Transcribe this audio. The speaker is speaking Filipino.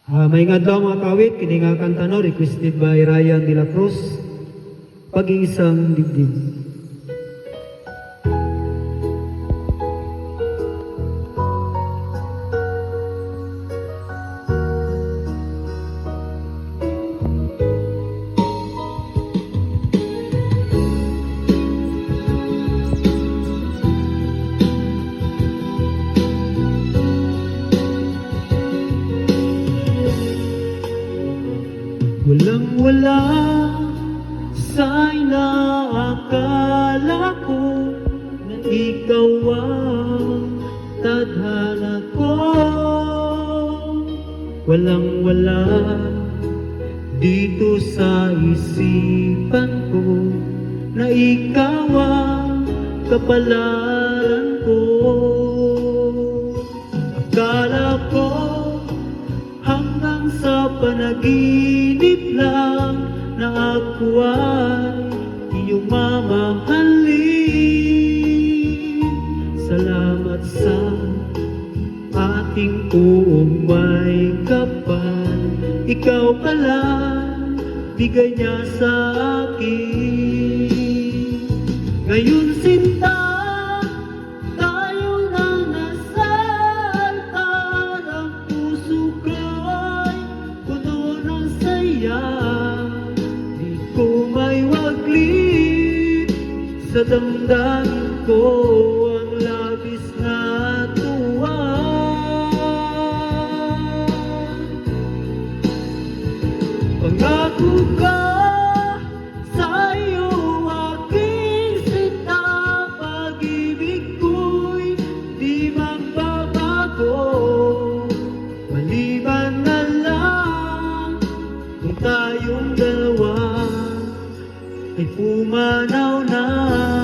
May ngadlaw mga kawit, kini nga kanta no, requested by Ryan de la Cruz, Pag-iisang Dibdib. Walang-wala sa inaakala ko na ikaw ang tadhana ko. Walang-wala dito sa isipan ko na ikaw ang kapalaran ko. Akala ko hanggang sa panaginip lang na ako ay iyong mamahalin. Salamat sa ating buong may kapal, ikaw pala bigay niya sa akin. Ngayon sinta, sa damdamin ko ang labis na tuwa. Pangako ka sa iyo aking sinta, pag-ibig ko'y di magbabago. Maliban na lang kung tayong dalawa ay pumanaw na.